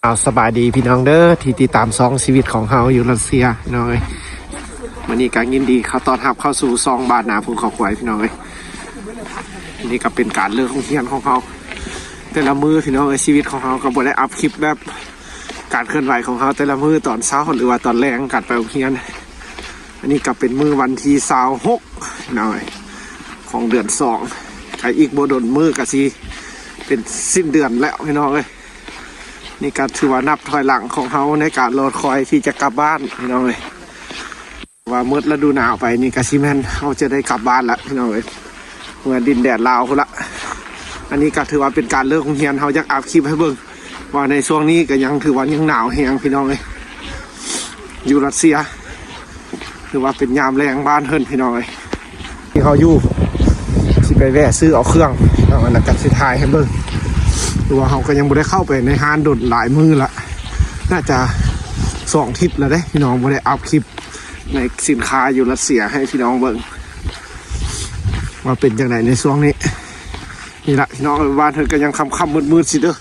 เอาสบายดีพี่น้องเด้อที่ติดตามซองชีวิตของเฮาอยู่รัสเซียพี่น้องเอ้ยวันนี้การยินดีเขาต้อนรับเข้าสู่ซองบาทนาภูเขาควายพี่น้องเอ้ยนี่ก็เป็นการเลือกของเฮียนของเขาแต่ละมือพี่น้องเอ้ยชีวิตของเขาก็บ่ได้อัพคลิปแบบการเคลื่อนไหวของเขาแต่ละมือตอนเช้าหรือว่าตอนแรงการไปโรงเรียนอันนี้ก็เป็นมือวันที่26พี่น้องเอ้ยของเดือน2อีกบ่โดนมือก็สิเป็นสิ้นเดือนแล้วพี่น้องเอ้ยนี่การถือว่านับถอยหลังของเขาในการรอคอยที่จะกลับบ้านพี่น้องเลยว่าเมื่อฤดูหนาวไปนี่กาซิแมนเขาจะได้กลับบ้านละพี่น้องเลยเมื่อดินแดดลาวเขาละอันนี้ก็ถือว่าเป็นการเลิกของเฮียนเขาจะอัพคลิปให้เบิ่งว่าในช่วงนี้ก็ยังถือว่ายังหนาวแห้งพี่น้องเลยอยู่รัสเซียถือว่าเป็นยามแรงบ้านเฮิรนพี่น้องเลยที่เขาอยู่ที่ไปแวะซื้อเอาเครื่องแล้วมันก็สิถ่ายให้เบิ่งตัวเขาก็ยังไม่ได้เข้าไปในห้างดดหลายมือละน่าจะ2 ทิศแล้วได้พี่น้องไม่ได้อัพคลิปในสินค้าอยู่รัสเซียให้พี่น้องเบิ่งว่าเป็นอย่างไรในช่วงนี้นี่แหละพี่น้องบ้านเธอก็ยังค่ำมืดสิเด้อ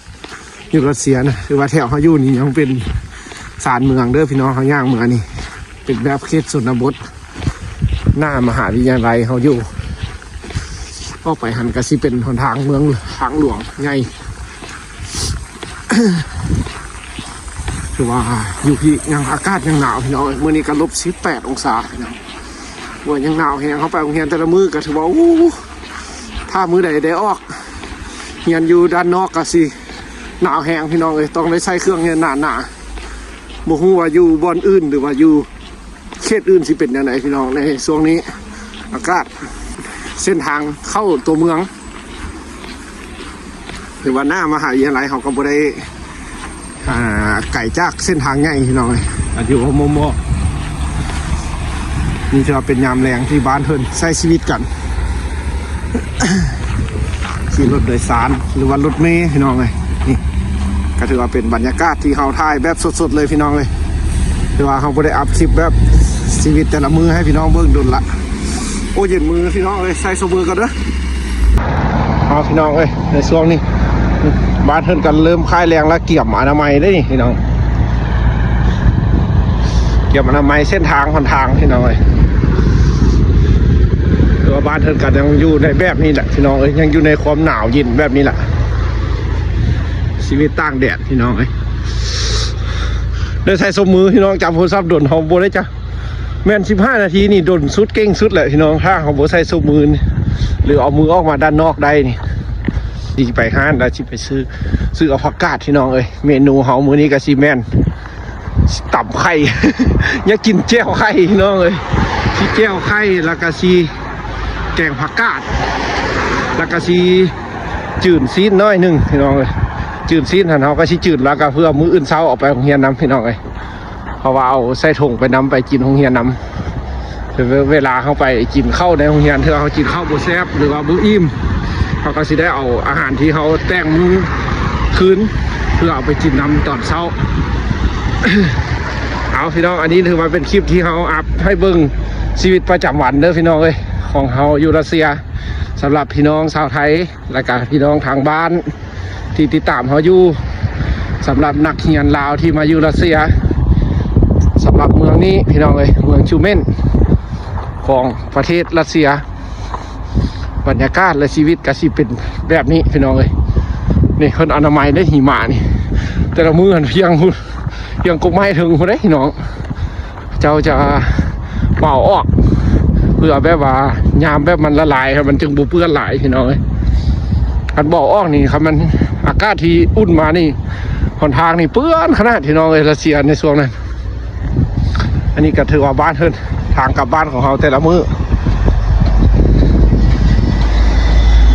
อยู่รัสเซียนะคือว่าแถวเขาอยู่นี่ยังเป็นสารเมืองเด้อพี่น้องเขาย่างเมืองนี่เป็นแบบเขตชนบทหน้ามหาวิทยาลัยเขาอยู่ก็ไปหันกระซิเป็นหนทางเมืองทางหลวงไงคือว่าอยู่ที่ยังอากาศยังหนาวพี่น้องเมื่อนี้ก็-18 องศาพี่น้องว่ายังหนาวแห้งเข้าไปโรงเรียนแต่ละมือก็ถือว่าถ้ามือใดได้ออกเรียนอยู่ด้านนอกก็สิหนาวแห้งพี่น้องเลยต้องได้ใช้เครื่องเรียนหนาบ่ฮู้ว่าอยู่บ่อนอื่นหรือว่าอยู่เขตอื่นสิเป็นยังไงพี่น้องในช่วงนี้อากาศเส้นทางเข้าตัวเมืองหรือว่าหน้ามหาวิทยาลัยเขาก็บ่ได้ไก่จากเส้นทางใหญ่พี่น้องเลยอยู่โมโมนี่จะเป็นยามแรงที่บ้านเพิ่นใช้ชีวิตกัน ขี่รถโดยสารหรือว่ารถเมล์พี่น้องเลยนี่ก็ถือว่าเป็นบรรยากาศที่เขาถ่ายแบบสดๆเลยพี่น้องเลยถือว่าเขาบ่ได้อัพคลิปแบบชีวิตแต่ละมือให้พี่น้องเบิ่งดุลละโอ้เย็นมือพี่น้องเลยใส่สมือกันเด้อเอาพี่น้องเลยในช่วงนี้บ้านเพิ่นกันเริ่มคลายแรงแล้วเกี่ยมอนามัยได้นี่พี่น้องเกี่ยมอนามัยเส้นทางหนทางพี่น้องเลยตัวบ้านเพิ่นกันยังอยู่ในแบบนี้แหละพี่น้องเอ้ยยังอยู่ในความหนาวเย็นแบบนี้แหละชีวิตต่างแดดพี่น้องเอ้ยได้ใส่สมือพี่น้องจำโทรศัพท์ดนเขาโบได้จ้ะแม่น15 นาทีนี่ดนสุดเก่งสุดแหละพี่น้องถ้าเขาโบใส่สมือหรือเอามือออกมาด้านนอกได้นี่ดีไปห้านแล้วชิไปซื้อเอาผักกาดพี่น้องเอ้ยเมนูเฮามื้อนี้ก็สิแม่นตับไข่ อยากกินแจ่วไข่พี่น้องเอ้ยสิแจ่วไข่แล้วก็สิแกงผักกาดแล้วก็สิจืดซีนน้อยนึงพี่น้องเอ้ยจืดซีนหั่นเฮาก็สิจืดแล้วก็เพื่อมื้ออื่นเช้าออกไปโรงเรียนนำพี่น้องเอ้ยเพราะว่าเอาใส่ถุงไปนำไปกินโรงเรียนนำเวลาเฮาไปกินข้าวในโรงเรียนเทื่อเฮากินข้าวบ่แซ่บหรือว่าบ่อิ่มเขาก็สิได้เอาอาหารที่เขาแต่งมือคืนเพื่อเอาไปกินน้ำตอนเช้า เอาพี่น้องอันนี้ถือว่าเป็นคลิปที่เขาอัพให้เบิ่งชีวิตประจำวันเด้อพี่น้องเอ้ยของเขาอยู่รัสเซียสำหรับพี่น้องชาวไทยและก็พี่น้องทางบ้านที่ติดตามเขาอยู่สำหรับนักเรียนลาวที่มาอยู่รัสเซียสำหรับเมืองนี้พี่น้องเอ้ยเมืองชูเมนของประเทศรัสเซียบรรยากาศและชีวิตก็สิเป็นแบบนี้พี่น้องเอ้ยนี่คนอนามัยได้หิมะนี่แต่ละมือยังกบไม้ถึงคนได้พี่น้องเจ้าจะเป่าออกเพื่อแบบว่ายามแบบมันละลายครับมันจึงบุเปื้อนหลายพี่น้องเอ้ยคันเป่าออกนี่ครับมันอากาศที่อุ่นมานี่หนทางนี่เปื้อนขนาดพี่น้องเอ้ยรัสเซียในช่วงนั้นอันนี้ก็ถือว่าบ้านเพิ่นทางกลับบ้านของเขาแต่ละมือ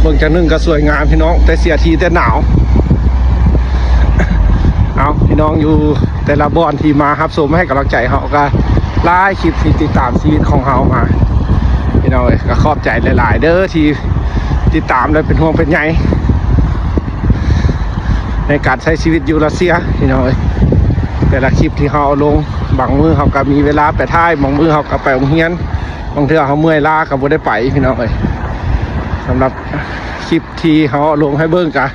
เบิ่งจากนึงก็สวยงามพี่น้องแต่เสียทีแต่หนาวเอาพี่น้องอยู่แต่ละบอนที่มาครับชมให้กำลังใจเขาก็ไลค์คลิปที่ติดตามชีวิตของเขามาพี่น้องก็ขอบใจหลายๆเด้อที่ติดตามและเป็นห่วงเป็นใยในการใช้ชีวิตอยู่รัสเซียพี่น้องแต่ละคลิปที่เขาเอาลงบางมือเขาก็มีเวลาไปถ่ายบางมือเขาก็ไปโรงเรียนบางเทื่อเขาเมื่อยล้าก็บ่ได้ไปพี่น้องสำหรับคลิปที่เขาลงให้เบิ่งกัน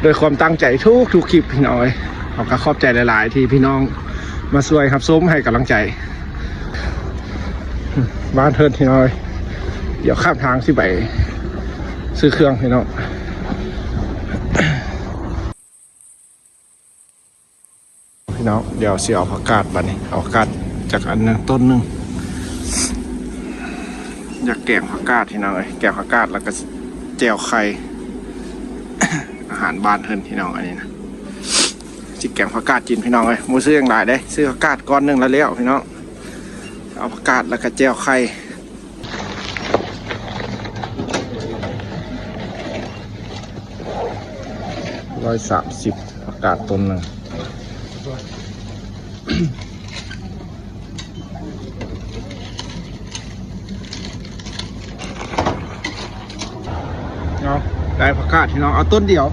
โดยความตั้งใจทุกคลิปพี่น้อย เขาก็ขอบใจหลายๆที่พี่น้องมาช่วยครับซุ้มให้กำลังใจบ้านเทินพี่น้อยเดี๋ยวข้ามทางสิไปซื้อเครื่องพี่น้องพี่น้องเดี๋ยวเสียเอาผักกาดบัดนี้เอาผักกาดจากอันนึงต้นนึงอยากแกงผักกาดพี่น้องเลยแกงผักกาดแล้วก็แจ่วไข่ อาหารบ้านเทินพี่น้องอันนี้นะจิแกงผักกาดกินพี่น้องเลยมูซื้ออย่างไรได้ซื้อผักกาดก้อนหนึ่งแล้วเลี้ยวพี่น้องเอาผักกาดแล้วก็แจ่วไข่130ผักกาดต้นหนึ่งเนาะได้ผักกาดพี่น้องเอาต้นเดียว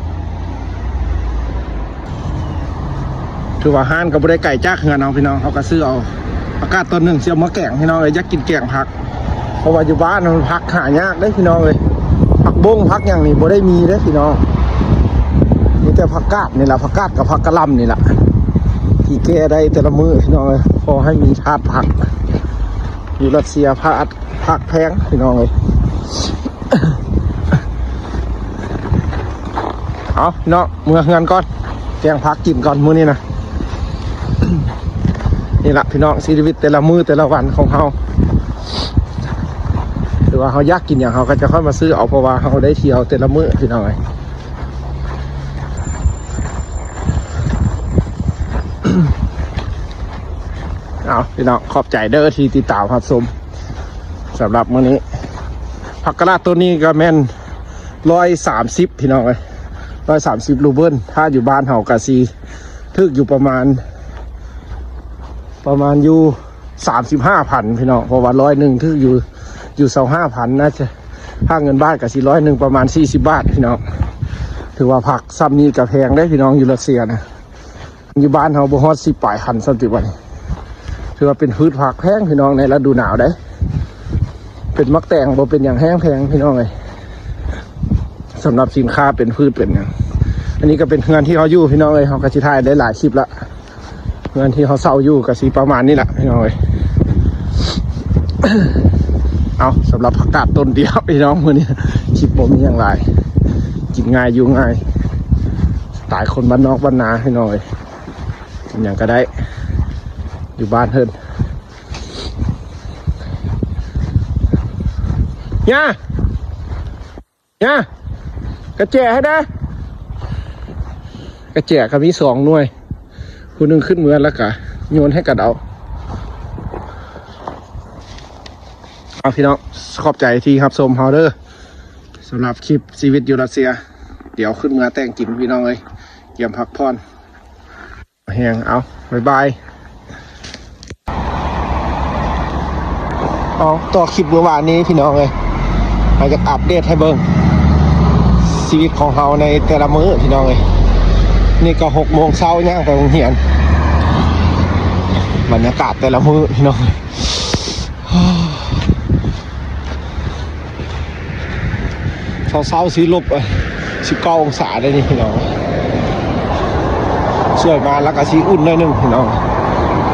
ถือว่าห้านก็บ่ได้ไก่จากเงินเอาพี่น้องเขาก็ซื้อเอาผักกาดต้นหนึ่งเสียมาแกงพี่น้องเลยอยากกินแกงผักเพราะว่าอยู่บ้านมันผักหายากได้พี่น้องเลยผักบงผักอย่างนี้บ่ได้มีได้พี่น้องมีแต่ผักกาดนี่แหละผักกาดกับผักกะหล่ำนี่แหละที่แก้ได้แต่ละมื้อพี่น้องเลยพอให้มีธาตุผักอยู่รัสเซียผักแพงพี่น้องเลย เอาเนาะเมื่อเงินก่อนแกงผักกินก่อนมื้อนี้นะ นี่แหละพี่น้องชีวิตแต่ละมื้อแต่ละวันของเราหรือว่าเขาอยากกินอย่างเขาก็จะค่อยมาซื้อเอาเพราะว่าเขาได้เที่ยวแต่ละมื้อพี่น้องเลยเอาพี่น้องขอบใจเด้อที่ติดตามรับชมสำหรับมื้อนี้ผักกะลาตัวนี้ก็แม่น130พี่น้องเลย130รูเบิลถ้าอยู่บ้านเฮากะซีทึกอยู่ประมาณอยู่35,000พี่น้องเพราะว่า100ทึกอยู่25,000น่าจะถ้าเงินบ้านกะซี100ประมาณ40 บาทพี่น้องถือว่าผักซ้ำนี้ก็แพงได้พี่น้องอยู่รัสเซียนะอยู่บ้านเฮาบ่ฮอด10 ปลายพันสักทีวันถือว่าเป็นพืชผักแพงพี่น้องในฤดูหนาวได้เป็นมักแตงบ่เป็นอย่างแห้งแพงพี่น้องเลยสำหรับสินค้าเป็นพืชเป็นอย่างอันนี้ก็เป็นงานที่เขาอยู่พี่น้องเลยเขากระชิถ่ายได้หลายคลิปละงานที่เขาเศร้าอยู่กระชีประมาณนี้แหละพี่น้องเลย เอาสำหรับผักกาดต้นเดียวพี่น้องมือนี้คลิปผมมีอย่างไรกินง่ายอยู่ง่ายสไตล์คนบ้านนอกบ้านนาพี่น้องเลยกินอย่างก็ได้อยู่บ้านเฮิรนเนี่ยกระเจให้ได้กระเจก็มี2 หน่วยผู้หนึ่งขึ้นเมืองแล้วก็โยนให้กระเดาเอาพี่น้องขอบใจที่ครับชมเฮาเดอร์สำหรับคลิปชีวิตอยู่รัสเซียเดี๋ยวขึ้นเมืองแต่งกินพี่น้องเลยเยี่ยมพักผ่อนแหงเอาบ๊ายบายต่อคลิปเมื่อวานนี้พี่น้องเลยเราจะอัปเดตให้เบิ้งชีวิตของเราในแต่ละมื้อพี่น้องเลยนี่ก็6 โมงเช้าย่างไปโรงเรียนบรรยากาศแต่ละมื้อพี่น้องเช้าสีลบ19 องศาได้นี่พี่น้องสวยมาแล้วก็สีอุ่นหน่อยนึงพี่น้อง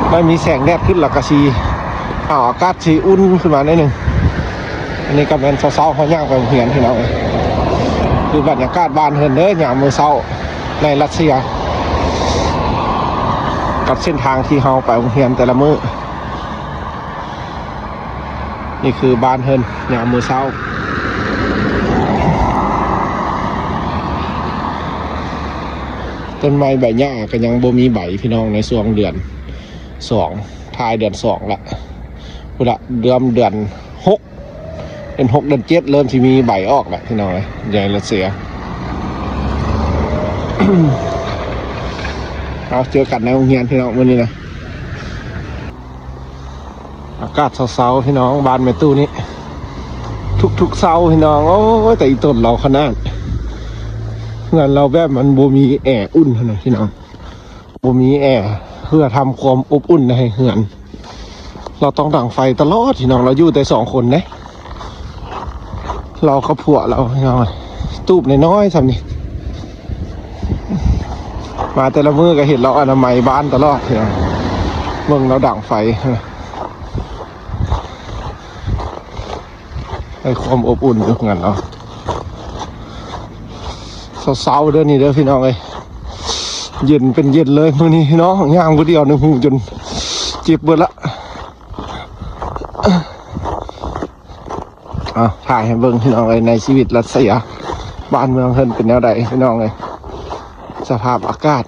ไม่มีแสงแดดขึ้นแล้วก็สีอากาศสีอุ่นขึ้นมาหน่อยนึงอันนี้ก็เป็นเช้าเขาย่างไปโรงเรียนพี่น้องดูบรรยากาศบ้านเฮิรนเด้อยามมื้อเช้าในรัสเซียกับเส้นทางที่เราไปโรงเรียนแต่ละมื้อนี่คือบ้านเฮิรนยามมื้อเช้าต้นไม้ใบหญ้าก็ยังบ่มีใบพี่น้องในช่วงเดือน2ท้ายเดือน2ละพุ่นละเดือน6เดือน6เดือน7เริ่มที่มีใบออกแล้วพี่น้องใหญ่รัสเซีย เอาเจอกันในโรงเรียนพี่น้องวันนี้นะอากาศเช้าๆพี่น้องบ้านแม่ตู้นี้ทุกเช้าพี่น้องโอ้ยแต่อีต้นเราขนาดเงินเราแบบมันบ่มีแอร์อุ่นนะพี่น้องบ่มีแอร์เพื่อทำความอบอุ่นให้เหือนเราต้องดั่งไฟตลอดพี่น้องเราอยู่แต่2 คนนะเราก็ผัวเราพี่น้องตูบน้อยๆสำนี่ มาแต่ละมือก็เห็นเราอนามัยบ้านตลอดเนาะเมืองเราด่างไฟให้ความอบอุ่นอยู่งั้นเนาะเศร้าๆเด้อนี่เด้อพี่น้องเอ้ยเย็นเป็นเย็นเลยมื้อนี้เนาะย่างผู้เดียวนึงหูจนเจ็บเบิดละถ่ายให้เบิ่งพี่น้องเอ้ยในชีวิตรัสเซียบ้านเมืองเพิ่นเป็นแนวใดพี่น้องเอ้ยสภาพอากาศ